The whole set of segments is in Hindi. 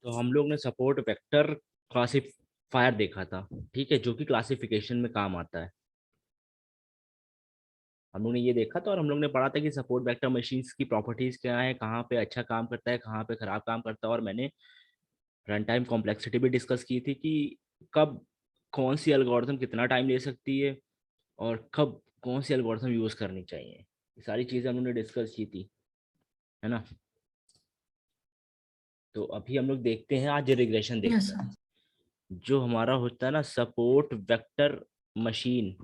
तो हम लोग ने सपोर्ट वेक्टर क्लासिफायर देखा था, ठीक है, जो कि क्लासिफिकेशन में काम आता है। हम लोग ने ये देखा था और हम लोग ने पढ़ा था कि सपोर्ट वेक्टर मशीन्स की प्रॉपर्टीज क्या है, कहाँ पे अच्छा काम करता है, कहाँ पे खराब काम करता है। और मैंने रन टाइम कॉम्प्लेक्सिटी भी डिस्कस की थी कि कब कौन सी एल्गोरिथम कितना टाइम ले सकती है और कब कौन सी एल्गोरिथम यूज करनी चाहिए। ये सारी चीजें हम लोग ने डिस्कस की थी, है ना। तो अभी हम लोग देखते हैं, आज रिग्रेशन यस देखते हैं। सर। जो हमारा होता है ना सपोर्ट वेक्टर मशीन,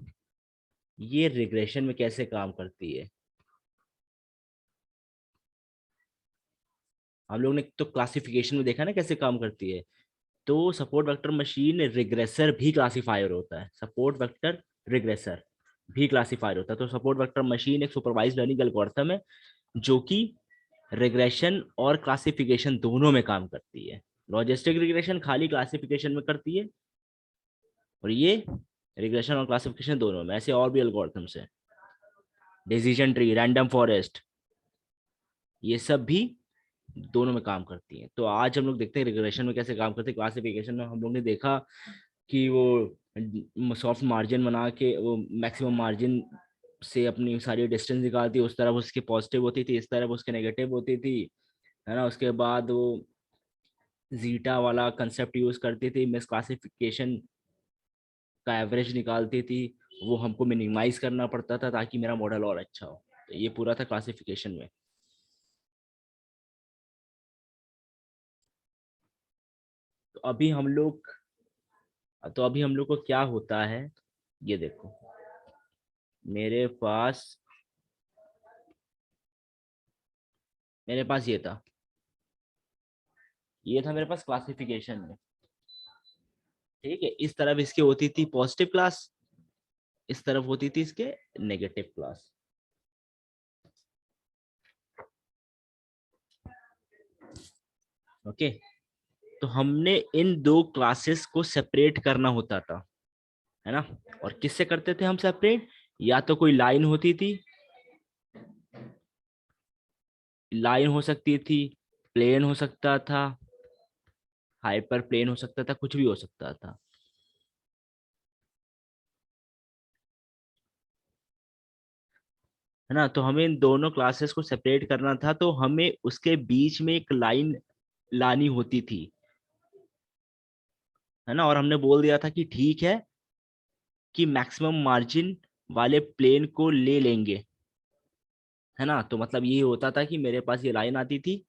ये रिग्रेशन में कैसे काम करती है। हम लोग ने तो क्लासिफिकेशन में देखा ना कैसे काम करती है। तो सपोर्ट वेक्टर मशीन रिग्रेसर भी क्लासिफायर होता है, सपोर्ट वेक्टर रिग्रेसर भी क्लासिफायर होता है। तो सपोर्ट वेक्टर मशीन एक सुपरवाइज्ड लर्निंग एल्गोरिथम है जो कि रिग्रेशन और क्लासिफिकेशन दोनों में काम करती है। लॉजिस्टिक रिग्रेशन खाली क्लासिफिकेशन में करती है, और ये रिग्रेशन और क्लासिफिकेशन दोनों में। ऐसे और भी एल्गोरिथम्स है, डिसीजन ट्री, रैंडम फॉरेस्ट, ये सब भी दोनों में काम करती हैं। तो आज हम लोग देखते हैं रिग्रेशन में कैसे काम करते हैं। क्लासिफिकेशन में हम लोग ने देखा कि वो सॉफ्ट मार्जिन बना के वो मैक्सिमम मार्जिन से अपनी सारी डिस्टेंस निकालती है, उस तरफ उसकी पॉजिटिव होती थी, इस तरफ उसके नेगेटिव होती थी, है ना। उसके बाद वो जीटा वाला कंसेप्ट यूज करती थी, मिस क्लासिफिकेशन का एवरेज निकालती थी। वो हमको मिनिमाइज करना पड़ता था ताकि मेरा मॉडल और अच्छा हो। तो ये पूरा था क्लासिफिकेशन में। तो अभी हम लोग को क्या होता है, ये देखो। मेरे पास मेरे पास ये था मेरे पास क्लासिफिकेशन में, ठीक है। इस तरफ इसकी होती थी पॉजिटिव क्लास, इस तरफ होती थी इसके नेगेटिव क्लास। ओके। तो हमने इन दो क्लासेस को सेपरेट करना होता था, है ना। और किससे करते थे हम सेपरेट? या तो कोई लाइन होती थी, लाइन हो सकती थी, प्लेन हो सकता था, हाइपर प्लेन हो सकता था, कुछ भी हो सकता था, है ना। तो हमें इन दोनों क्लासेस को सेपरेट करना था, तो हमें उसके बीच में एक लाइन लानी होती थी, है ना। और हमने बोल दिया था कि ठीक है कि मैक्सिमम मार्जिन वाले प्लेन को ले लेंगे, है ना। तो मतलब ये होता था कि मेरे पास ये लाइन आती थी,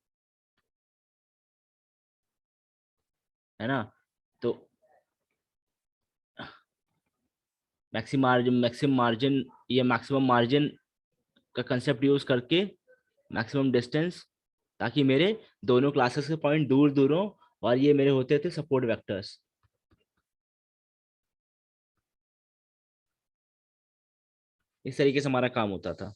है ना। तो मैक्सिमम मार्जिन या मैक्सिमम मार्जिन का कंसेप्ट यूज करके मैक्सिमम डिस्टेंस, ताकि मेरे दोनों क्लासेस के पॉइंट दूर दूर हो। और ये मेरे होते थे सपोर्ट वेक्टर्स। इस तरीके से हमारा काम होता था,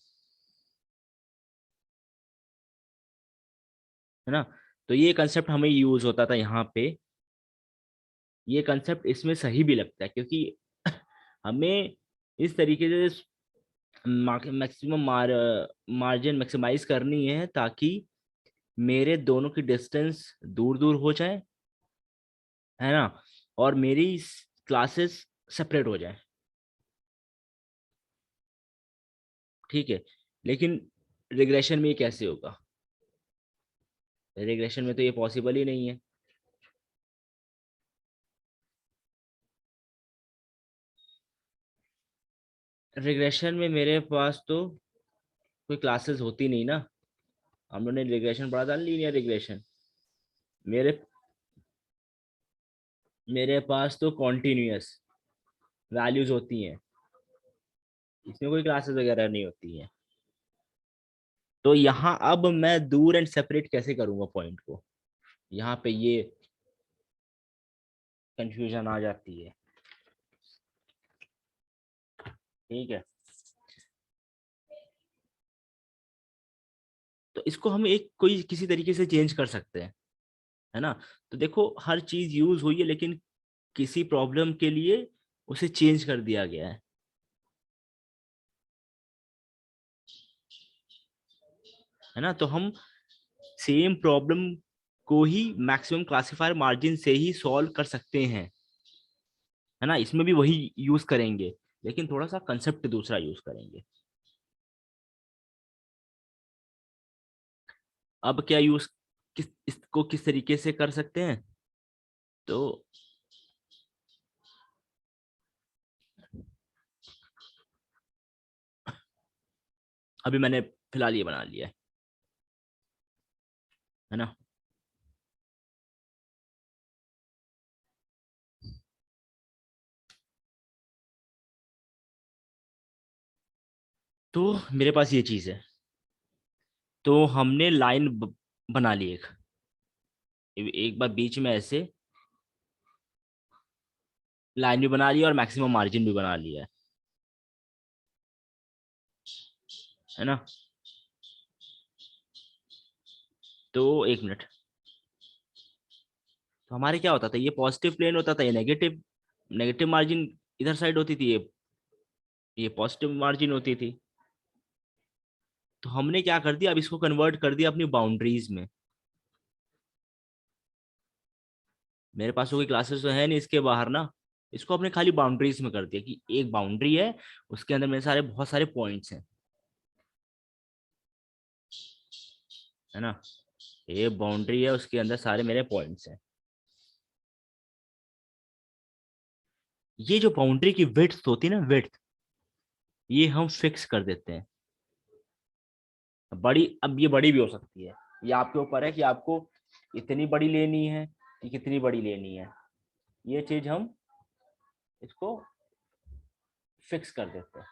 है ना। तो ये कंसेप्ट हमें यूज होता था यहाँ पे। ये कंसेप्ट इसमें सही भी लगता है क्योंकि हमें इस तरीके से मैक्सिमम मार्जिन मैक्सिमाइज करनी है ताकि मेरे दोनों की डिस्टेंस दूर दूर हो जाए, है ना। और मेरी क्लासेस सेपरेट हो जाए, ठीक है। लेकिन रिग्रेशन में ये कैसे होगा? रिग्रेशन में तो ये पॉसिबल ही नहीं है। रिग्रेशन में मेरे पास तो कोई क्लासेस होती नहीं ना। हम लोगों ने रिग्रेशन पढ़ा था, लीनियर रिग्रेशन। मेरे मेरे पास तो कॉन्टिन्यूअस वैल्यूज होती हैं, इसमें कोई क्लासेस वगैरह नहीं होती हैं। तो यहाँ अब मैं दूर एंड सेपरेट कैसे करूंगा पॉइंट को? यहाँ पे ये कंफ्यूजन आ जाती है, ठीक है। तो इसको हम एक कोई किसी तरीके से चेंज कर सकते हैं, है ना। तो देखो हर चीज यूज हुई है लेकिन किसी प्रॉब्लम के लिए उसे चेंज कर दिया गया है ना। तो हम सेम प्रॉब्लम को ही मैक्सिमम क्लासिफायर मार्जिन से ही सॉल्व कर सकते हैं, है ना। इसमें भी वही यूज करेंगे, लेकिन थोड़ा सा कंसेप्ट दूसरा यूज करेंगे। अब क्या यूज, इसको किस तरीके से कर सकते हैं, तो अभी मैंने फिलहाल ये बना लिया है ना। तो मेरे पास ये चीज है, तो हमने लाइन बना ली एक, एक बार बीच में ऐसे लाइन भी बना ली और मैक्सिमम मार्जिन भी बना लिया है ना। तो एक मिनट, तो हमारे क्या होता था, ये पॉजिटिव प्लेन होता था, ये नेगेटिव, नेगेटिव मार्जिन इधर साइड होती थी, ये पॉजिटिव मार्जिन होती थी। तो हमने क्या कर दिया, अब इसको कन्वर्ट कर दिया अपनी बाउंड्रीज में। मेरे पास तो कोई क्लासेस तो है नहीं इसके बाहर ना, इसको अपने खाली बाउंड्रीज में कर दिया कि एक बाउंड्री है, उसके अंदर मेरे सारे बहुत सारे पॉइंट्स हैं, है ना। ये बाउंड्री है, उसके अंदर सारे मेरे पॉइंट्स हैं। ये जो बाउंड्री की विड्थ होती है ना, विड्थ, ये हम फिक्स कर देते हैं। बड़ी, अब ये बड़ी भी हो सकती है, ये आपके ऊपर है कि आपको इतनी बड़ी लेनी है कि कितनी बड़ी लेनी है, ये चीज हम इसको फिक्स कर देते हैं।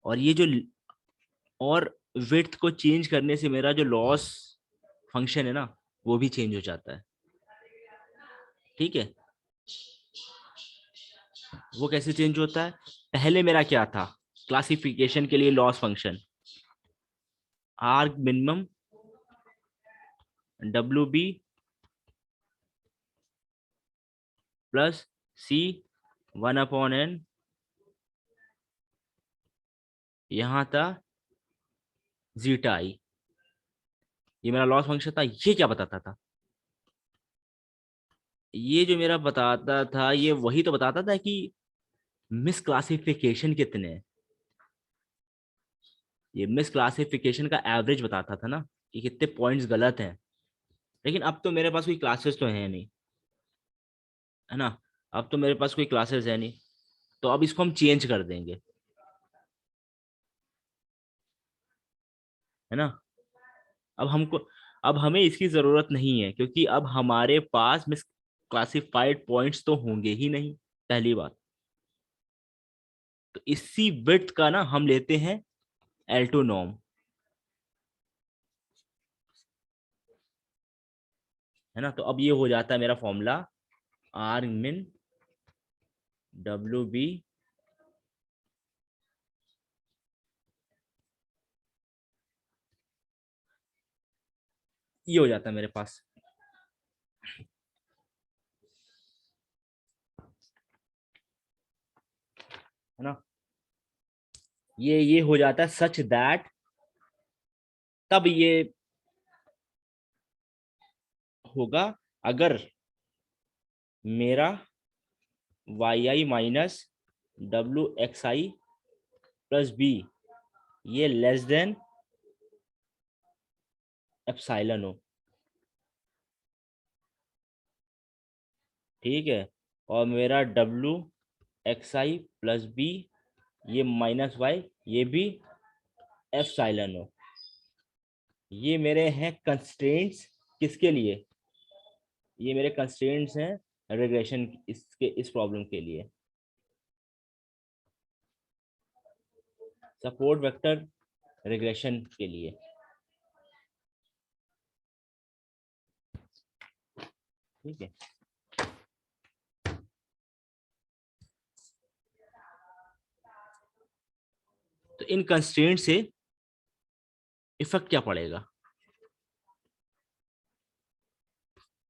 और ये जो, और विड्थ को चेंज करने से मेरा जो लॉस फंक्शन है ना, वो भी चेंज हो जाता है। ठीक है, वो कैसे चेंज होता है, पहले मेरा क्या था, क्लासिफिकेशन के लिए loss function R minimum W B plus C 1/n, यहां था जीटा आई, ये मेरा लॉस फंक्शन था। ये क्या बताता था, ये जो मेरा बताता था, ये वही तो बताता था कि मिस क्लासिफिकेशन कितने हैं, ये मिस क्लासिफिकेशन का एवरेज बताता था ना, कि कितने पॉइंट्स गलत हैं। लेकिन अब तो मेरे पास कोई क्लासेस तो है नहीं, है ना, अब तो मेरे पास कोई क्लासेस है नहीं, तो अब इसको हम चेंज कर देंगे, है ना। अब हमको, अब हमें इसकी जरूरत नहीं है, क्योंकि अब हमारे पास मिस क्लासिफाइड पॉइंट्स तो होंगे ही नहीं, पहली बात। तो इसी विड्थ का ना हम लेते हैं L2 नॉर्म, है ना। तो अब ये हो जाता है मेरा फॉर्मूला, आर मिन डब्ल्यू बी ये हो जाता है मेरे पास, है ना। ये हो जाता है सच दैट, तब ये होगा अगर मेरा वाई आई माइनस डब्ल्यू एक्स आई प्लस बी ये लेस देन एप्सिलॉन हो, ठीक है। और मेरा डब्ल्यू एक्स आई प्लस बी ये माइनस वाई ये भी एप्सिलॉन हो। ये मेरे हैं कंस्ट्रेंट्स, किसके लिए, ये मेरे कंस्ट्रेंट्स हैं रिग्रेशन, इसके इस प्रॉब्लम के लिए, सपोर्ट वेक्टर रिग्रेशन के लिए, ठीक है। तो इन कंस्ट्रेंट से इफेक्ट क्या पड़ेगा,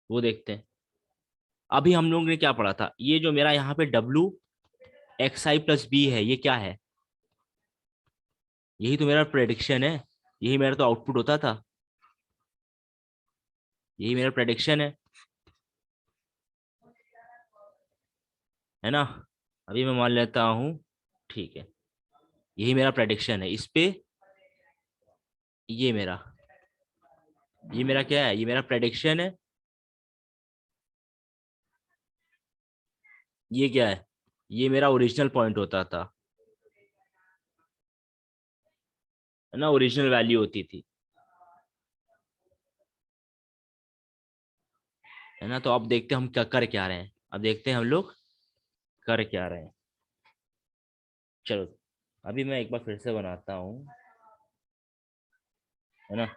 वो देखते हैं। अभी हम लोग ने क्या पढ़ा था, ये जो मेरा यहाँ पे डब्ल्यू एक्स आई प्लस बी है, ये क्या है, यही तो मेरा प्रेडिक्शन है, यही मेरा तो आउटपुट होता था, यही मेरा प्रेडिक्शन है ना। अभी मैं मान लेता हूँ, ठीक है, यही मेरा प्रेडिक्शन है इस पे। ये मेरा ये मेरा क्या है, ये मेरा प्रेडिक्शन है। ये क्या है, ये मेरा ओरिजिनल पॉइंट होता था, है ना, ओरिजिनल वैल्यू होती थी, है ना। तो अब देखते हैं हम क्या कर क्या रहे हैं, अब देखते हैं हम लोग कर क्या रहे हैं। चलो, अभी मैं एक बार फिर से बनाता हूँ, है ना।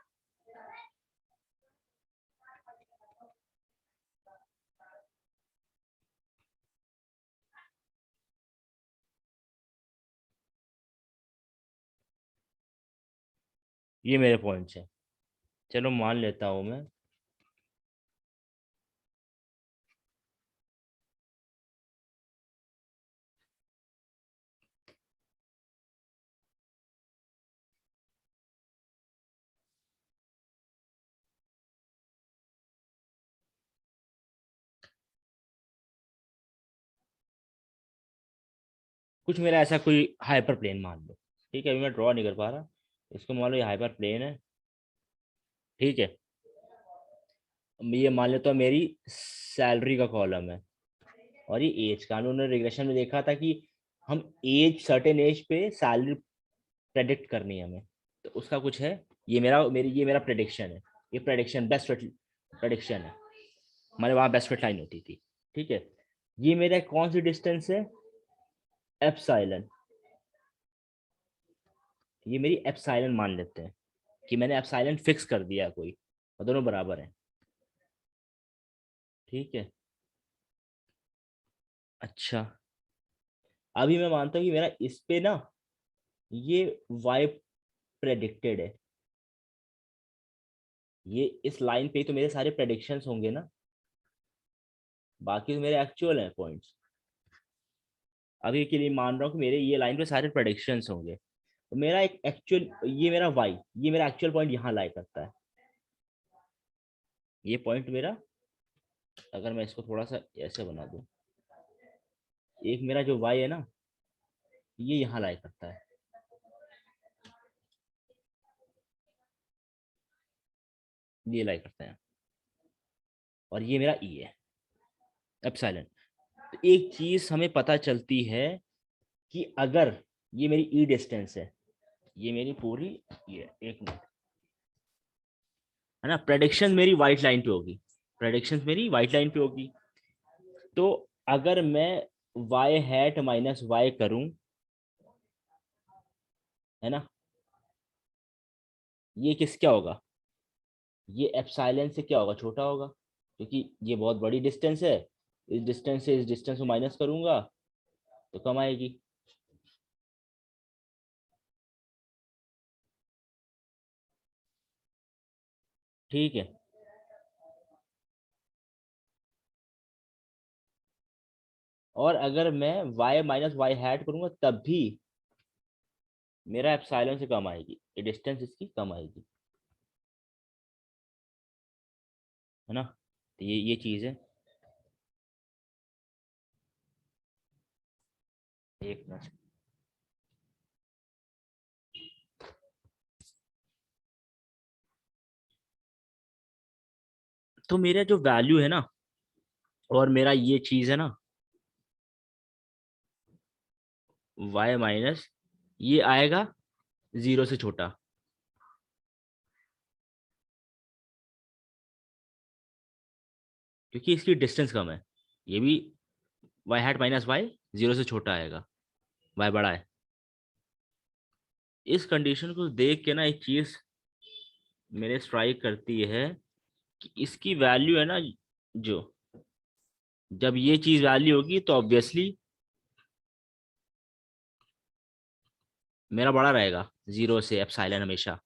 ये मेरे पॉइंट्स हैं, चलो मान लेता हूँ मैं। कुछ मेरा ऐसा कोई हाइपर प्लेन मान लो, ठीक है, अभी मैं ड्रॉ नहीं कर पा रहा, इसको मान लो ये हाइपर प्लेन है, ठीक है। ये मान लेता हूँ मेरी सैलरी का कॉलम है, और ये एज का, उन्होंने रिग्रेशन में देखा था कि हम एज, सर्टेन एज पे सैलरी प्रेडिक्ट करनी है हमें, तो उसका कुछ है। ये मेरा प्रेडिक्शन है, ये प्रेडिक्शन बेस्ट प्रेडिक्शन है, हमारे वहाँ बेस्ट फिट लाइन होती थी, ठीक है। ये मेरा कौन सी डिस्टेंस है, एप्सिलॉन, ये मेरी एप्सिलॉन मान लेते हैं कि मैंने एप्सिलॉन फिक्स कर दिया कोई, और दोनों बराबर हैं, ठीक है। अच्छा, अभी मैं मानता हूँ कि मेरा इस पे ना ये वाई प्रेडिक्टेड है, ये इस लाइन पे ही तो मेरे सारे प्रेडिक्शंस होंगे ना, बाकी तो मेरे एक्चुअल हैं पॉइंट्स। अभी के लिए मान रहा हूँ कि मेरे ये लाइन पे सारे प्रेडिक्शंस होंगे, तो मेरा एक एक्चुअल, ये मेरा वाई, ये मेरा एक्चुअल पॉइंट यहाँ लाई करता है, ये पॉइंट मेरा, अगर मैं इसको थोड़ा सा ऐसे बना दूं, एक मेरा जो वाई है ना, ये यहाँ लाई करता है, ये लाई करता है, और ये मेरा ई है, एप्सिलॉन। तो एक चीज हमें पता चलती है कि अगर ये मेरी ई डिस्टेंस है, ये मेरी पूरी, ये एक मिनट, है ना, प्रेडिक्शन मेरी वाइट लाइन पे होगी, प्रेडिक्शन मेरी वाइट लाइन पे होगी। तो अगर मैं वाई हैट माइनस वाई करूं, है ना, ये किस क्या होगा, ये एप्सिलॉन से क्या होगा, छोटा होगा, क्योंकि ये बहुत बड़ी डिस्टेंस है, इस डिस्टेंस से इस डिस्टेंस को माइनस करूंगा तो कम आएगी, ठीक है। और अगर मैं y माइनस वाई हैट करूंगा तब भी मेरा एप्सिलॉन से कम आएगी, ये डिस्टेंस इसकी कम आएगी, है ना। तो ये चीज है, एक मिनट। तो मेरा जो वैल्यू है ना, और मेरा ये चीज है ना, y माइनस, ये आएगा जीरो से छोटा, क्योंकि इसकी डिस्टेंस कम है, ये भी y hat minus Y zero से छोटा आएगा, y बड़ा है। इस कंडीशन को देख के ना एक चीज मेरे स्ट्राइक करती है कि इसकी वैल्यू है ना, जो, जब ये चीज वैल्यू होगी तो ऑब्वियसली मेरा बड़ा रहेगा जीरो से एप्सिलॉन हमेशा,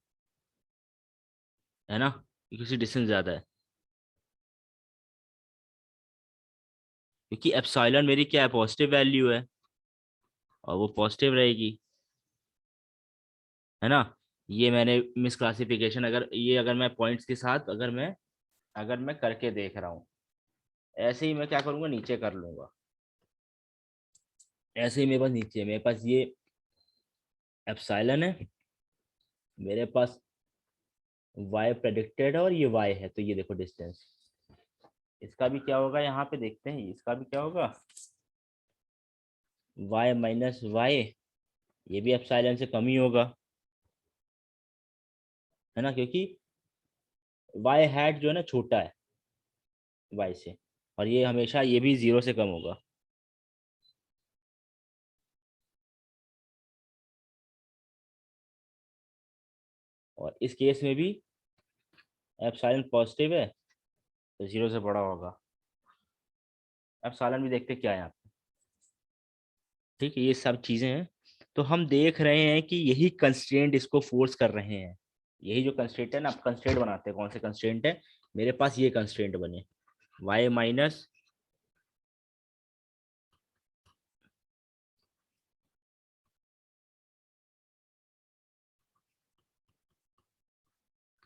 है ना, क्योंकि डिस्टेंस ज्यादा है, क्योंकि एप्सिलॉन मेरी क्या है, पॉजिटिव वैल्यू है, और वो पॉजिटिव रहेगी, है ना। ये मैंने मिस क्लासिफिकेशन, अगर मैं पॉइंट्स के साथ अगर मैं करके देख रहा हूँ, ऐसे ही मैं क्या करूँगा, नीचे कर लूंगा। ऐसे ही मेरे पास ये एप्सिलॉन है, मेरे पास वाई प्रेडिक्टेड है, और ये वाई है। तो ये देखो डिस्टेंस, इसका भी क्या होगा, यहाँ पे देखते हैं इसका भी क्या होगा, वाई माइनस वाई, ये भी एप्सिलॉन से कम ही होगा, है ना, क्योंकि वाई हैट जो है ना छोटा है वाई से, और ये हमेशा ये भी जीरो से कम होगा। और इस केस में भी एप्सिलॉन पॉजिटिव है, तो जीरो से बड़ा होगा। एप्सिलॉन भी देखते क्या है यहाँ पे। ठीक है, ये सब चीजें हैं। तो हम देख रहे हैं कि यही कंस्ट्रेंट इसको फोर्स कर रहे हैं। यही जो कंस्ट्रेंट है ना, आप कंस्ट्रेंट बनाते हैं, कौन से कंस्ट्रेंट है, मेरे पास ये कंस्ट्रेंट बने, वाई माइनस,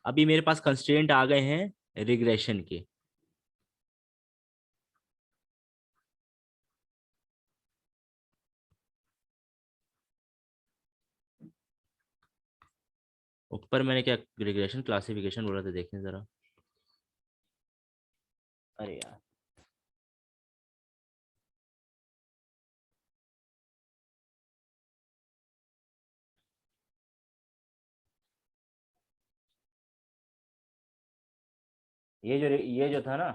अभी मेरे पास कंस्ट्रेंट आ गए हैं रिग्रेशन के। ऊपर मैंने क्या रिग्रेशन क्लासिफिकेशन बोला था, देखें जरा। अरे यार, ये जो था ना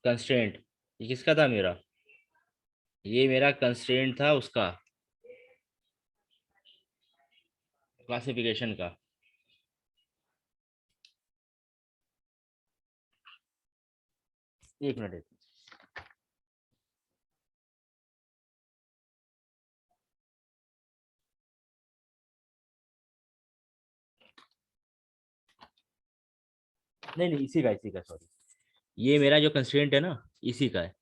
कंस्ट्रेंट, ये किसका था मेरा, ये मेरा कंस्ट्रेंट था उसका, क्लासिफिकेशन का। एक मिनट। नहीं नहीं, इसी का सॉरी, ये मेरा जो कंस्ट्रेंट है ना, इसी का है।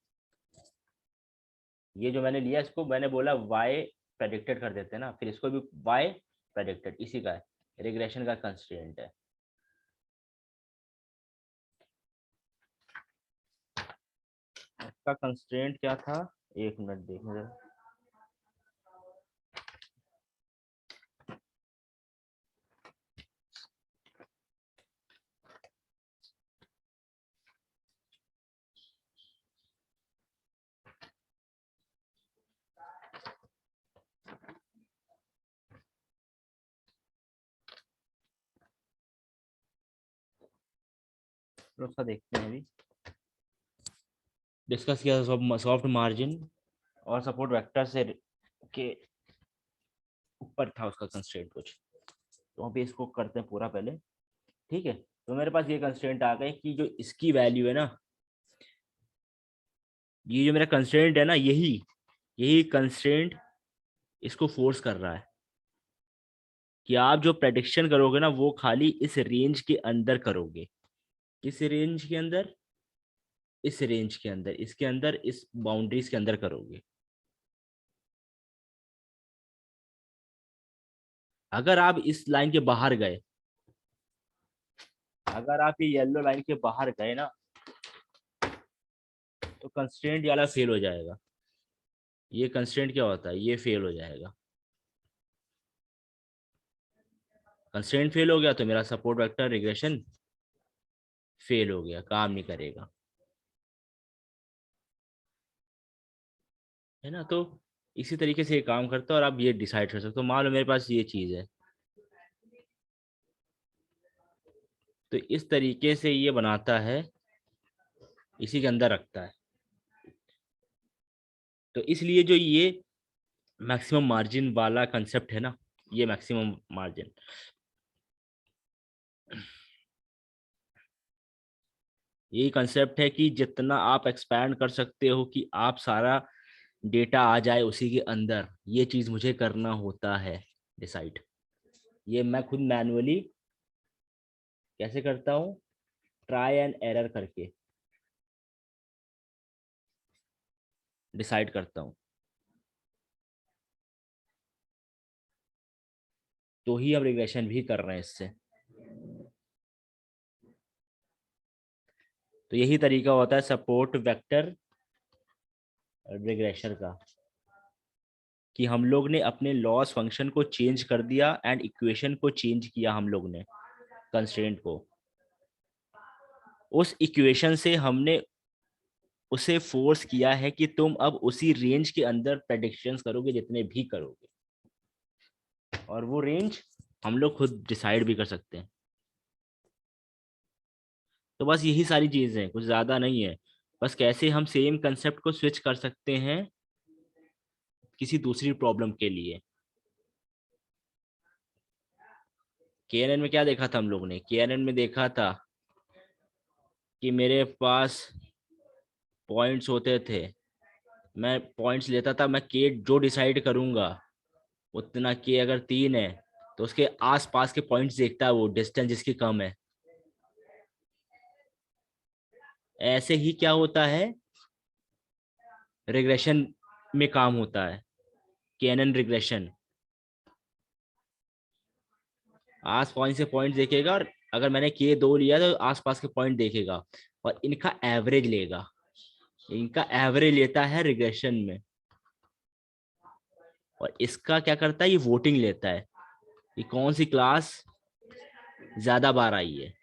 ये जो मैंने लिया, इसको मैंने बोला वाई प्रेडिक्टेड कर देते हैं ना, फिर इसको भी वाई प्रेडिक्टेड, इसी का है, रिग्रेशन का कंस्ट्रेंट है। इसका कंस्ट्रेंट क्या था, एक मिनट देखने जरा। तो उसका देखते हैं अभी, डिस्कस किया सॉफ्ट मार्जिन और सपोर्ट वेक्टर से के ऊपर था उसका कंस्ट्रेंट कुछ। तो अभी इसको करते हैं पूरा पहले। ठीक है, तो मेरे पास ये कंस्ट्रेंट आ गए कि जो इसकी वैल्यू है ना, ये जो मेरा कंस्ट्रेंट है ना, यही यही कंस्ट्रेंट इसको फोर्स कर रहा है कि आप जो प्रेडिक्शन करोगे ना, वो खाली इस रेंज के अंदर करोगे। किस रेंज के अंदर, इस रेंज के अंदर, इसके अंदर, इस बाउंड्रीज के अंदर करोगे। अगर आप इस लाइन के बाहर गए, अगर आप ये येलो लाइन के बाहर गए ना, तो कंस्ट्रेंट वाला फेल हो जाएगा। ये कंस्ट्रेंट क्या होता है, ये फेल हो जाएगा। कंस्ट्रेंट फेल हो गया तो मेरा सपोर्ट वेक्टर रिग्रेशन फेल हो गया, काम नहीं करेगा, है ना। तो इसी तरीके से ये काम करता है, और आप ये डिसाइड कर सकते हो, मान लो मेरे पास ये चीज है, तो इस तरीके से ये बनाता है, इसी के अंदर रखता है। तो इसलिए जो ये मैक्सिमम मार्जिन वाला कंसेप्ट है ना, ये मैक्सिमम मार्जिन, यही कंसेप्ट है कि जितना आप एक्सपैंड कर सकते हो कि आप सारा डेटा आ जाए उसी के अंदर, ये चीज मुझे करना होता है डिसाइड। ये मैं खुद मैनुअली कैसे करता हूँ, ट्राई एंड एरर करके डिसाइड करता हूँ। तो ही हम रिग्रेशन भी कर रहे हैं इससे। तो यही तरीका होता है सपोर्ट वेक्टर रिग्रेशन का, कि हम लोग ने अपने लॉस फंक्शन को चेंज कर दिया एंड इक्वेशन को चेंज किया हम लोग ने, कंस्ट्रेंट को। उस इक्वेशन से हमने उसे फोर्स किया है कि तुम अब उसी रेंज के अंदर प्रेडिक्शंस करोगे जितने भी करोगे, और वो रेंज हम लोग खुद डिसाइड भी कर सकते हैं। तो बस यही सारी चीजें हैं, कुछ ज्यादा नहीं है। बस कैसे हम सेम कंसेप्ट को स्विच कर सकते हैं किसी दूसरी प्रॉब्लम के लिए। केएनएन में क्या देखा था हम लोग ने? केएनएन में देखा था कि मेरे पास पॉइंट्स होते थे, मैं पॉइंट्स लेता था, मैं के जो डिसाइड करूंगा उतना, के अगर 3 है तो उसके आसपास के पॉइंट्स देखता है वो, डिस्टेंस जिसकी कम है। ऐसे ही क्या होता है, रिग्रेशन में काम होता है, केएनएन रिग्रेशन। आस पॉइंट से पॉइंट देखेगा, और अगर मैंने के 2 लिया तो आसपास के पॉइंट देखेगा और इनका एवरेज लेगा। इनका एवरेज लेता है रिग्रेशन में, और इसका क्या करता है, ये वोटिंग लेता है कि कौन सी क्लास ज्यादा बार आई है।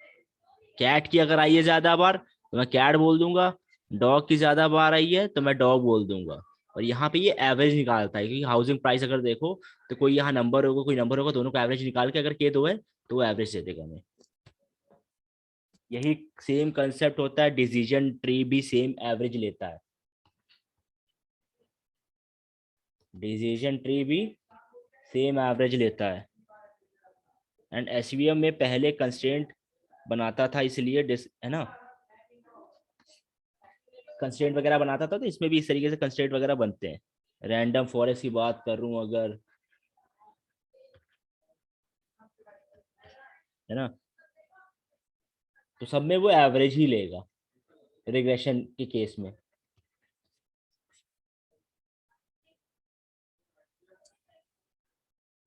कैट की अगर आई है ज्यादा बार तो मैं कैट बोल दूंगा, डॉग की ज्यादा बार आई है तो मैं डॉग बोल दूंगा। और यहाँ पे ये एवरेज निकालता है, क्योंकि हाउसिंग प्राइस अगर देखो तो कोई यहाँ नंबर होगा कोई नंबर होगा, दोनों का एवरेज निकाल के अगर के 2 है तो वो एवरेज दे देगा हमें। यही सेम कंसेप्ट होता है, डिसीजन ट्री भी सेम एवरेज लेता है। डिसीजन ट्री भी सेम एवरेज लेता है। एंड एसवीएम में पहले कंस्ट्रेंट बनाता था, इसलिए है ना, कंस्ट्रेंट वगैरह बनाता था, तो इसमें भी इस तरीके से कंस्ट्रेंट वगैरह बनते हैं। रैंडम फॉरेस्ट की बात करूं अगर, है ना, तो सब में वो एवरेज ही लेगा रिग्रेशन के केस में,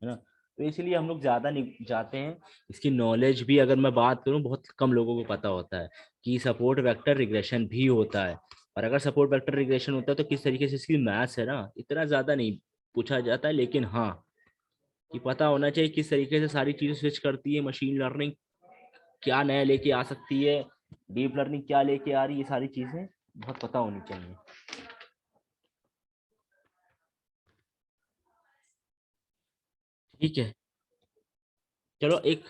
है ना। तो इसलिए हम लोग ज्यादा नहीं जाते हैं। इसकी नॉलेज भी अगर मैं बात करूं, बहुत कम लोगों को पता होता है कि सपोर्ट वेक्टर रिग्रेशन भी होता है। और अगर सपोर्ट वेक्टर रिग्रेशन होता है तो किस तरीके से इसकी मैथ्स है ना, इतना ज्यादा नहीं पूछा जाता है, लेकिन हाँ, कि पता होना चाहिए किस तरीके से सारी चीजें स्विच करती है मशीन लर्निंग, क्या नया लेके आ सकती है, डीप लर्निंग क्या लेके आ रही है, ये सारी चीजें बहुत पता होनी चाहिए। ठीक है, चलो एक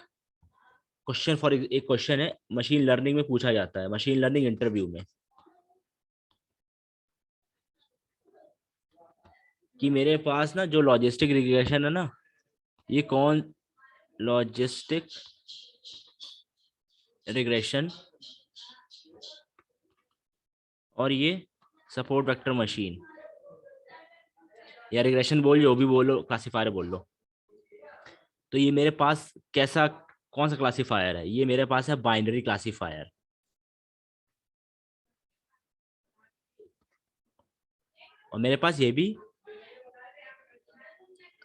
क्वेश्चन फॉर एक क्वेश्चन है, मशीन लर्निंग में पूछा जाता है, मशीन लर्निंग इंटरव्यू में, कि मेरे पास ना जो लॉजिस्टिक रिग्रेशन है ना, ये कौन, लॉजिस्टिक रिग्रेशन और ये सपोर्ट वेक्टर मशीन, या रिग्रेशन बोल जो भी बोलो, क्लासीफायर बोल लो, तो ये मेरे पास कैसा, कौन सा क्लासीफायर है, ये मेरे पास है बाइनरी क्लासीफायर। और मेरे पास ये भी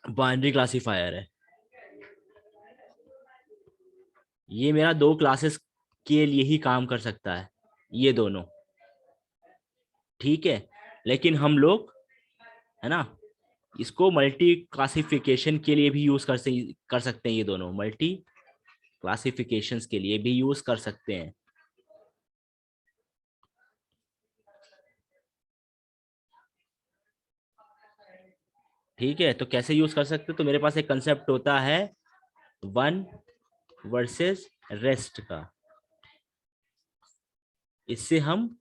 बाइनरी क्लासीफायर है। ये मेरा दो क्लासेस के लिए ही काम कर सकता है, ये दोनों, ठीक है। लेकिन हम लोग, है ना, इसको मल्टी क्लासिफिकेशन के लिए भी यूज कर सकते हैं, ये दोनों मल्टी क्लासिफिकेशंस के लिए भी यूज कर सकते हैं। ठीक है, तो कैसे यूज कर सकते हैं, तो मेरे पास एक कंसेप्ट होता है वन वर्सेस रेस्ट का। इससे हम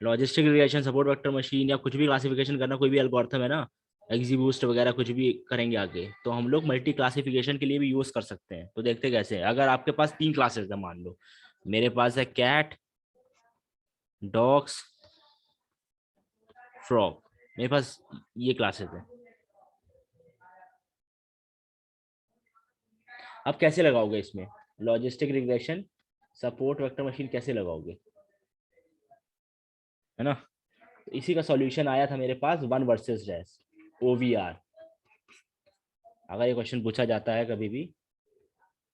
logistic regression, support vector machine, या कुछ भी क्लासिफिकेशन करना, कोई भी एल्गोरिथम है ना, एग्जीबूस्ट वगैरह कुछ भी करेंगे आगे, तो हम लोग मल्टी क्लासिफिकेशन के लिए भी यूज कर सकते हैं। तो देखते कैसे है, अगर आपके पास 3 क्लासेस है, मान लो मेरे पास है कैट, डॉग्स, फ्रॉग, मेरे पास ये क्लासेस है। अब कैसे लगाओगे इसमें logistic regression, support vector machine कैसे लगाओगे, है ना। तो इसी का सॉल्यूशन आया था मेरे पास, वन वर्सेस रेस्ट, ओवीआर। अगर ये क्वेश्चन पूछा जाता है कभी भी,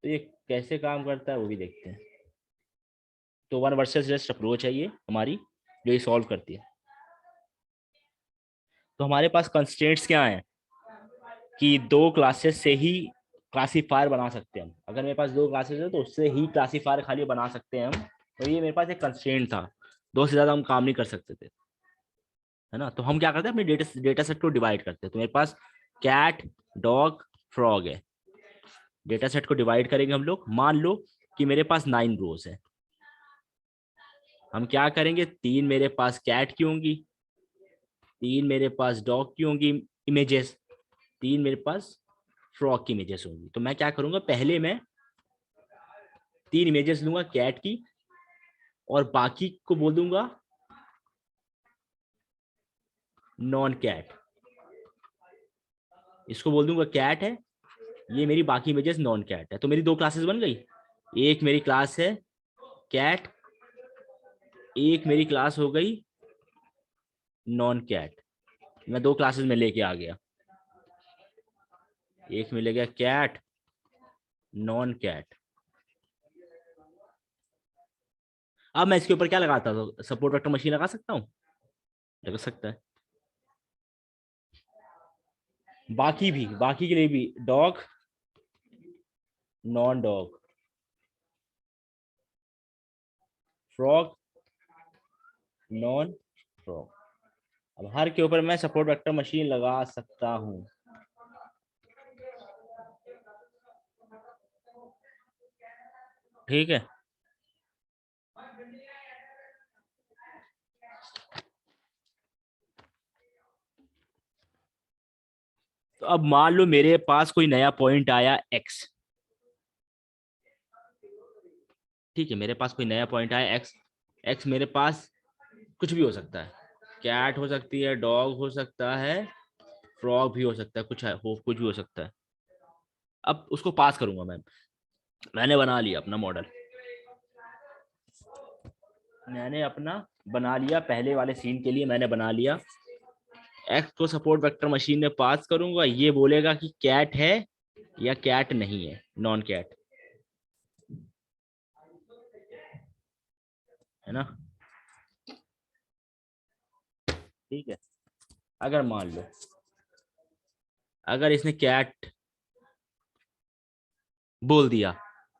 तो ये कैसे काम करता है वो भी देखते हैं। तो वन वर्सेस रेस्ट अप्रोच है ये हमारी, जो ये सॉल्व करती है। तो हमारे पास कंस्ट्रेंट्स क्या हैं कि दो क्लासेस से ही क्लासीफायर बना सकते हैं हम। अगर मेरे पास दो क्लासेस है तो उससे ही क्लासीफायर खाली बना सकते हैं हम। तो ये मेरे पास एक कंस्ट्रेंट था, दो से ज्यादा हम काम नहीं कर सकते थे, है ना। तो हम क्या करते हैं, अपने डेटा सेट को डिवाइड करते हैं। तो मेरे पास कैट, डॉग, फ्रॉग है। डेटा सेट को डिवाइड करेंगे हम लोग। मान लो कि मेरे पास 9 रोज है। हम क्या करेंगे, 3 मेरे पास कैट की होंगी, 3 मेरे पास डॉग की होंगी इमेजेस, 3 मेरे पास फ्रॉग की इमेजेस होंगी। तो मैं क्या करूंगा, पहले मैं 3 इमेजेस लूंगा कैट की, और बाकी को बोल दूंगा नॉन कैट। इसको बोल दूंगा कैट है, ये मेरी बाकी इमेजेस नॉन कैट है। तो मेरी दो क्लासेस बन गई। एक मेरी क्लास है कैट, एक मेरी क्लास हो गई नॉन कैट। मैं दो क्लासेस में लेके आ गया, एक में ले गया कैट, नॉन कैट। अब मैं इसके ऊपर क्या लगाता हूँ, सपोर्ट वेक्टर मशीन लगा सकता हूँ, लगा सकता है। बाकी भी, बाकी के लिए भी dog, non dog, frog, non frog. अब हर के ऊपर मैं सपोर्ट वेक्टर मशीन लगा सकता हूँ। ठीक है। तो अब मान लो मेरे पास कोई नया पॉइंट आया एक्स। ठीक है, मेरे पास कोई नया पॉइंट आया एक्स। एक्स मेरे पास कुछ भी हो सकता है, कैट हो सकती है, डॉग हो सकता है, फ्रॉग भी हो सकता है, कुछ भी हो सकता है। अब उसको पास करूंगा मैं। मैंने बना लिया अपना मॉडल, मैंने अपना बना लिया, पहले वाले सीन के लिए मैंने बना लिया। एक्स को सपोर्ट वेक्टर मशीन में पास करूंगा, ये बोलेगा कि कैट है या कैट नहीं है, नॉन कैट, है ना। ठीक है। अगर मान लो, अगर इसने कैट बोल दिया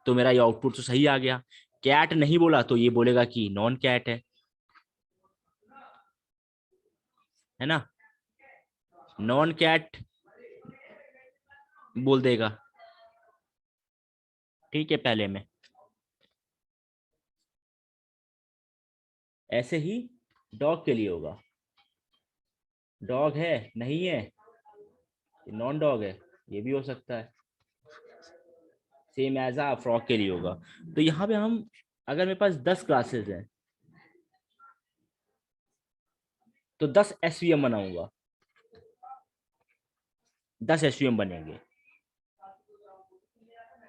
तो मेरा ये आउटपुट तो सही आ गया। कैट नहीं बोला तो ये बोलेगा कि नॉन कैट है ना। नॉन कैट बोल देगा। ठीक है, पहले में ऐसे ही डॉग के लिए होगा, डॉग है नहीं है, नॉन डॉग है, ये भी हो सकता है। सेम एज आ फ्रॉक के लिए होगा। तो यहाँ पे हम, अगर मेरे पास 10 क्लासेस हैं तो 10 SVM बनाऊंगा, 10 SVM बनेंगे।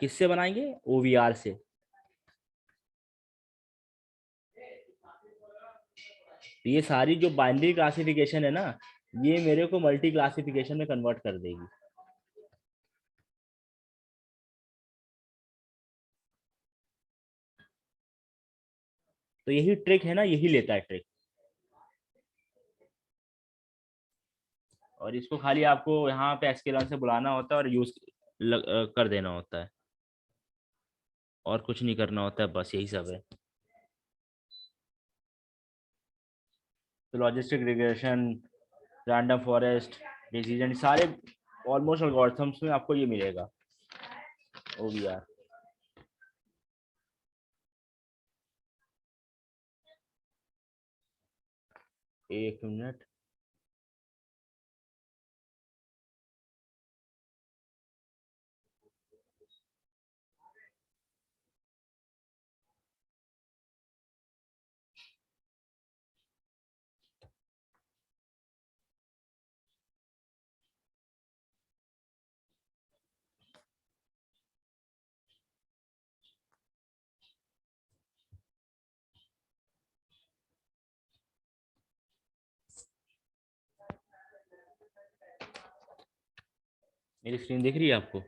किससे बनाएंगे, OVR से। तो ये सारी जो बाइनरी क्लासिफिकेशन है ना, ये मेरे को मल्टी क्लासिफिकेशन में कन्वर्ट कर देगी। तो यही ट्रिक है ना, यही लेता है ट्रिक। और इसको खाली आपको यहाँ पे एस्केलॉन से बुलाना होता है और यूज कर देना होता है, और कुछ नहीं करना होता है, बस यही सब है। तो logistic regression, random forest, decision, सारे ऑलमोस्ट एल्गोरिथम्स में आपको ये मिलेगा, OVR। एक मिनट। मेरी स्क्रीन दिख रही है आपको?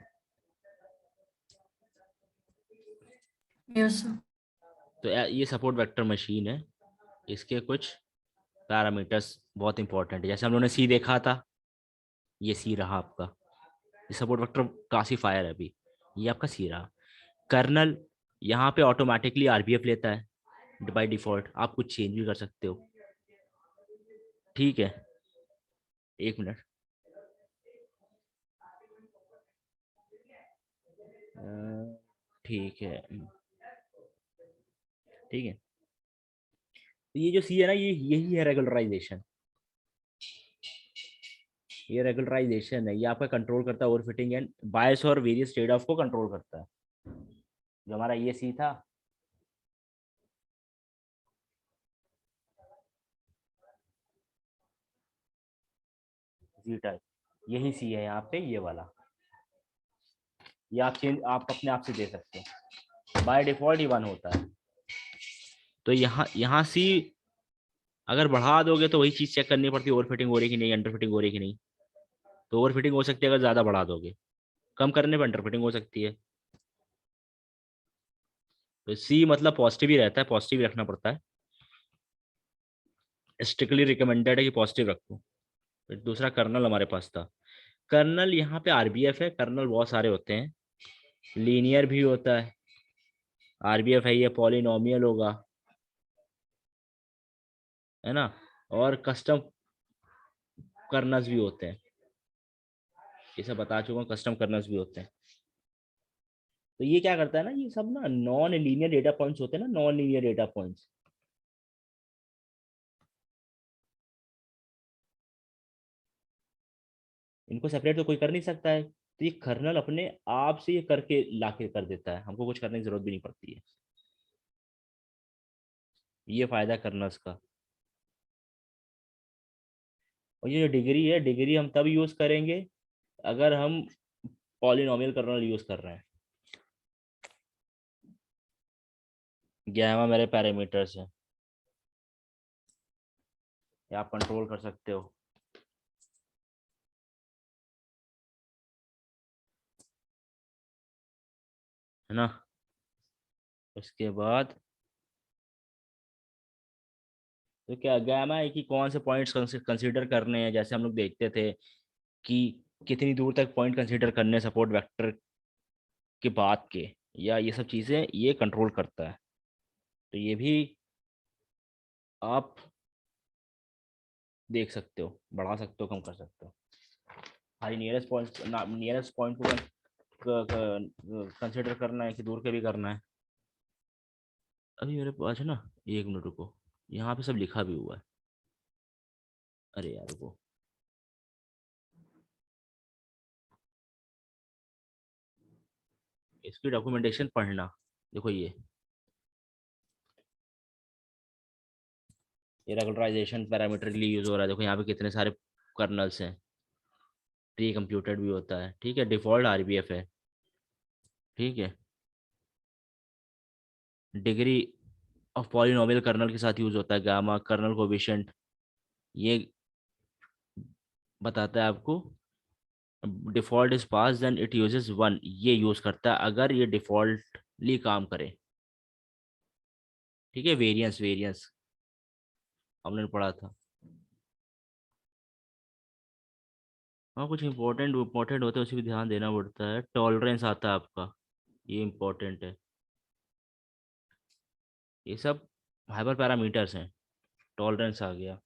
Yes sir. तो ये सपोर्ट वेक्टर मशीन है। इसके कुछ पैरामीटर्स बहुत इंपॉर्टेंट है। जैसे हम लोगों ने सी देखा था, ये सी रहा आपका। ये सपोर्ट वेक्टर क्लासीफायर है अभी। ये आपका सी रहा। कर्नल यहाँ पे ऑटोमेटिकली आरबीएफ लेता है बाय डिफॉल्ट। आप कुछ चेंज भी कर सकते हो। ठीक है, एक मिनट। ठीक है, ठीक है। तो ये जो सी है ना, ये यही है रेगुलराइजेशन। ये रेगुलराइजेशन है। ये आपका कंट्रोल करता है ओवरफिटिंग एंड बायस और वेरियस ट्रेड ऑफ को कंट्रोल करता है। जो हमारा ये सी था, जी टाइप, यही सी है यहाँ पे, ये वाला। ये आप चेंज आप अपने आप से दे सकते हैं। बाय डिफॉल्ट ही वन होता है। तो यहाँ यहाँ सी अगर बढ़ा दोगे तो वही चीज चेक करनी पड़ती है, ओवर फिटिंग हो रही है कि नहीं, अंडर फिटिंग हो रही है कि नहीं। तो ओवर फिटिंग हो सकती है अगर ज्यादा बढ़ा दोगे। कम करने पर अंडर फिटिंग हो सकती है। तो सी मतलब पॉजिटिव ही रहता है, पॉजिटिव ही रखना पड़ता है। स्ट्रिक्टली रिकमेंडेड है कि पॉजिटिव रखो। फिर दूसरा कर्नल हमारे पास था। कर्नल यहाँ पे आरबीएफ है। कर्नल बहुत सारे होते हैं। लीनियर भी होता है। आरबीएफ है, ये पॉलिनोमियल होगा, है ना। और कस्टम कर्नल्स भी होते हैं। ये सब बता चुका हूँ, कस्टम कर्नल्स भी होते हैं। तो ये क्या करता है ना, ये सब ना नॉन लीनियर डेटा पॉइंट्स होते हैं ना, नॉन लीनियर डेटा पॉइंट्स। इनको सेपरेट तो कोई कर नहीं सकता है। तो ये कर्नल अपने आप से ये करके लाके कर देता है, हमको कुछ करने की जरूरत भी नहीं पड़ती है। ये फायदा है कर्नल्स का। और ये जो डिग्री है, डिग्री हम तब यूज करेंगे अगर हम पॉलिनोमियल कर्नल यूज कर रहे हैं। गैमा मेरे पैरामीटर्स हैं, ये आप कंट्रोल कर सकते हो, है ना। उसके बाद तो क्या गैमा है कि कौन से पॉइंट्स कंसीडर करने हैं। जैसे हम लोग देखते थे कि कितनी दूर तक पॉइंट कंसीडर करने सपोर्ट वेक्टर के बाद के, या ये सब चीज़ें ये कंट्रोल करता है। तो ये भी आप देख सकते हो, बढ़ा सकते हो, कम कर सकते हो। हमारी नियरेस्ट पॉइंट को कंसिडर करना है कि दूर के भी करना है। अभी मेरे पास है ना, एक मिनट रुको। यहाँ पे सब लिखा भी हुआ है। अरे यार रुको, इसकी डॉक्यूमेंटेशन पढ़ना। देखो ये रेगुलराइजेशन पैरामीटर के लिए यूज हो रहा है। देखो यहाँ पे कितने सारे कर्नल्स हैं। प्री कंप्यूटेड भी होता है, ठीक है। डिफॉल्ट आरबीएफ है, ठीक है। डिग्री ऑफ पॉलिनोमियल कर्नल के साथ यूज होता है। गामा कर्नल कोएफिशिएंट ये बताता है आपको। Default is pass then it uses one, ये यूज करता है अगर ये डिफॉल्टली काम करे, ठीक है। वेरिएंस वेरिएंस हमने पढ़ा था। हाँ, कुछ इंपॉर्टेंट इंपॉर्टेंट होता है, उसी पे ध्यान देना पड़ता है। टॉलरेंस आता है आपका, ये इंपॉर्टेंट है। ये सब हाइपर पैरामीटर्स हैं। टॉलरेंस आ गया।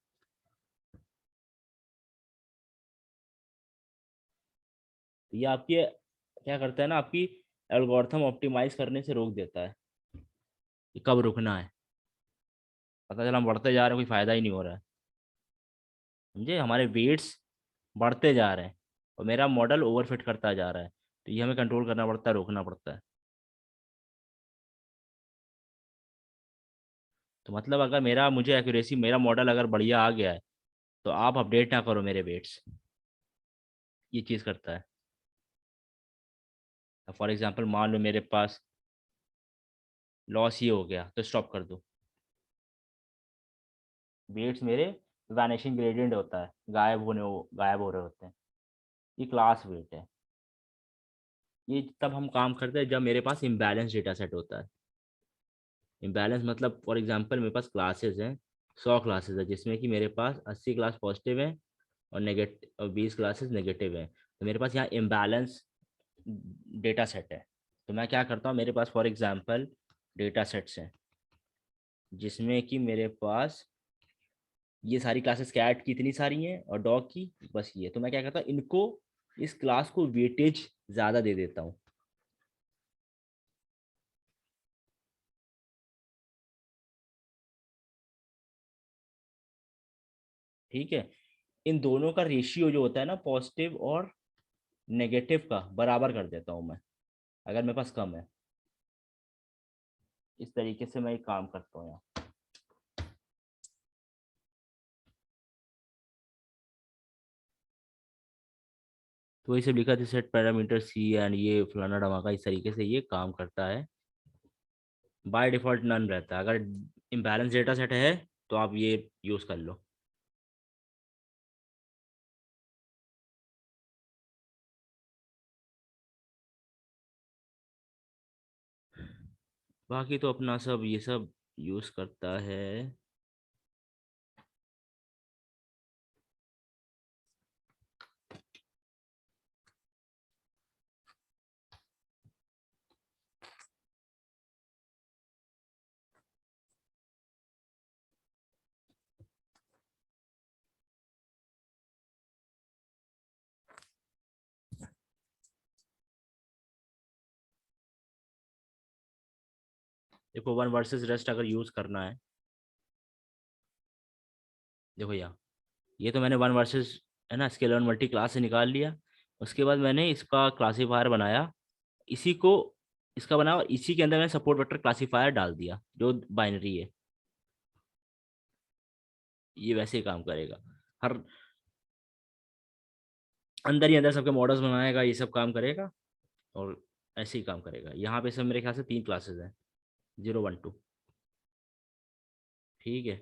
ये आपकी क्या करता है ना, आपकी एल्गोरिथम ऑप्टिमाइज करने से रोक देता है कि कब रुकना है। पता चला हम बढ़ते जा रहे हैं, कोई फायदा ही नहीं हो रहा है। समझे, हमारे वेट्स बढ़ते जा रहे हैं और मेरा मॉडल ओवरफिट करता जा रहा है। तो ये हमें कंट्रोल करना पड़ता है, रोकना पड़ता है। तो मतलब अगर मेरा मुझे एक्यूरेसी, मेरा मॉडल अगर बढ़िया आ गया है, तो आप अपडेट ना करो मेरे वेट्स। ये चीज़ करता है। फॉर एग्जांपल मान लो मेरे पास लॉस ये हो गया, तो स्टॉप कर दो। वेट्स मेरे वैनिशिंग ग्रेडियंट होता है, गायब हो रहे होते हैं। ये क्लास वेट है। ये तब हम काम करते हैं जब मेरे पास इम्बैलेंस डेटा सेट होता है। इम्बैलेंस मतलब फॉर एग्जांपल मेरे पास क्लासेस हैं, 100 क्लासेस है, जिसमें कि मेरे पास 80 क्लास पॉजिटिव है और नेगेटिव और 20 क्लासेस नेगेटिव है। तो मेरे पास यहाँ इम्बैलेंस डेटा सेट है। तो मैं क्या करता हूँ, मेरे पास फॉर एग्जांपल डेटा सेट्स हैं जिसमें कि मेरे पास ये सारी क्लासेस कैट की इतनी सारी हैं और डॉग की बस ये। तो मैं क्या करता हूँ, इनको इस क्लास को वेटेज ज़्यादा दे देता हूँ। ठीक है, इन दोनों का रेशियो जो होता है ना, पॉजिटिव और नेगेटिव का, बराबर कर देता हूँ मैं अगर मेरे पास कम है। इस तरीके से मैं एक काम करता हूँ यहाँ। तो वही सब लिखा था, सेट पैरामीटर सी एंड ये फलाना धमाका, इस तरीके से ये काम करता है। बाय डिफॉल्ट नन रहता है। अगर इम्बैलेंस डेटा सेट है तो आप ये यूज़ कर लो। बाकी तो अपना सब ये सब यूज़ करता है। देखो वन वर्सेस रेस्ट अगर यूज़ करना है, देखो यहाँ, ये तो मैंने वन वर्सेस है ना स्केलर मल्टी क्लास से निकाल लिया। उसके बाद मैंने इसका क्लासीफायर बनाया, इसी को इसका बनाया, और इसी के अंदर मैंने सपोर्ट वेक्टर क्लासीफायर डाल दिया जो बाइनरी है। ये वैसे ही काम करेगा, हर अंदर ही अंदर सबके मॉडल्स बनाएगा, ये सब काम करेगा। और ऐसे ही काम करेगा। यहाँ पे सब मेरे ख्याल से 3 क्लासेस हैं, 0 1 2। ठीक है।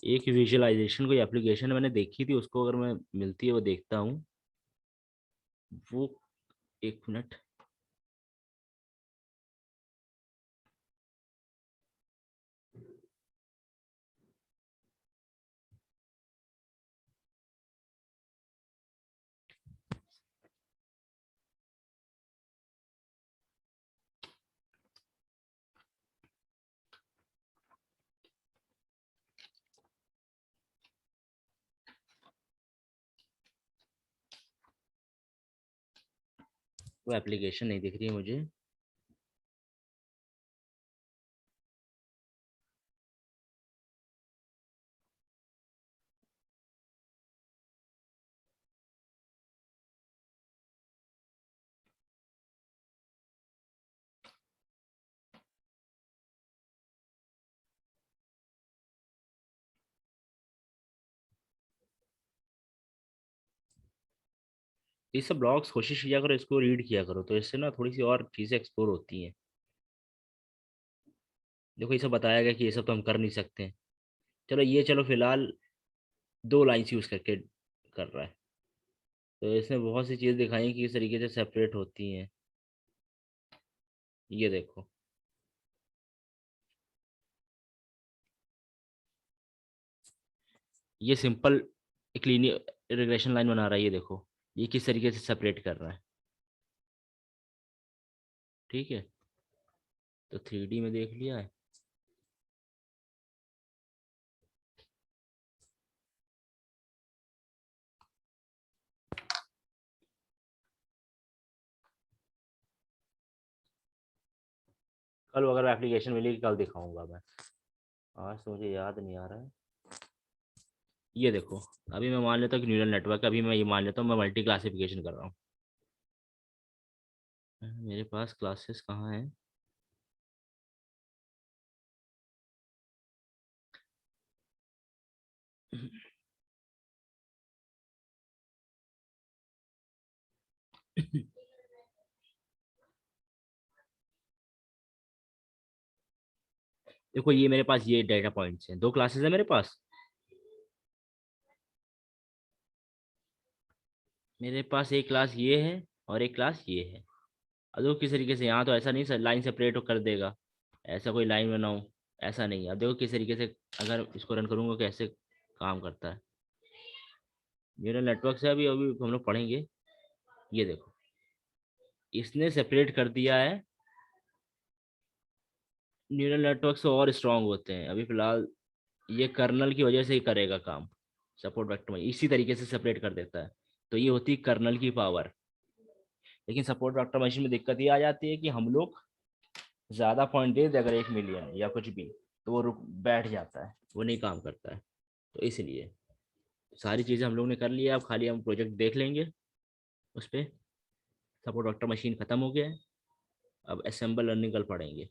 एक विजुअलाइजेशन कोई एप्लीकेशन मैंने देखी थी, उसको अगर मैं मिलती है वो देखता हूँ। वो, एक मिनट। वो एप्लीकेशन नहीं दिख रही है मुझे। ये सब ब्लॉग्स कोशिश किया करो, इसको रीड किया करो, तो इससे ना थोड़ी सी और चीज़ें एक्सप्लोर होती हैं। देखो ये सब बताया गया कि ये सब तो हम कर नहीं सकते हैं। चलो ये, चलो फिलहाल 2 लाइन्स यूज़ करके कर रहा है। तो इसने बहुत सी चीज़ दिखाई कि किस तरीके से सेपरेट होती हैं। ये देखो, ये सिंपल एक लीनियर रिग्रेशन लाइन बना रहा है, ये देखो ये किस तरीके से सेपरेट कर रहा है। ठीक है, तो 3D में देख लिया है। कल अगर एप्लीकेशन मिलेगी कल दिखाऊंगा मैं, आज तो मुझे याद नहीं आ रहा है। ये देखो, अभी मैं मान लेता हूँ कि न्यूरल नेटवर्क, अभी मैं ये मान लेता हूँ मैं मल्टी क्लासिफिकेशन कर रहा हूँ। मेरे पास क्लासेस कहाँ है? देखो ये मेरे पास ये डेटा पॉइंट्स हैं, 2 क्लासेस है मेरे पास। मेरे पास एक क्लास ये है और एक क्लास ये है। अब देखो किस तरीके से, यहाँ तो ऐसा नहीं सर लाइन सेपरेट कर देगा, ऐसा कोई लाइन बनाऊं, ऐसा नहीं। अब देखो किस तरीके से अगर इसको रन करूंगा कैसे काम करता है। न्यूरल नेटवर्क से अभी अभी हम लोग पढ़ेंगे। ये देखो इसने सेपरेट कर दिया है। न्यूरल नेटवर्क से और स्ट्रांग होते हैं अभी फिलहाल, ये कर्नल की वजह से ही करेगा काम। सपोर्ट वेक्टर में इसी तरीके से सेपरेट कर देता है। तो ये होती है कर्नल की पावर। लेकिन सपोर्ट वेक्टर मशीन में दिक्कत ये आ जाती है कि हम लोग ज्यादा पॉइंट दे दे अगर 1 मिलियन या कुछ भी, तो वो रुक बैठ जाता है, वो नहीं काम करता है। तो इसलिए सारी चीज़ें हम लोग ने कर लिया, अब खाली हम प्रोजेक्ट देख लेंगे उस पर। सपोर्ट वेक्टर मशीन खत्म हो गया है, अब असेंबल लर्निंग कल पढ़ेंगे।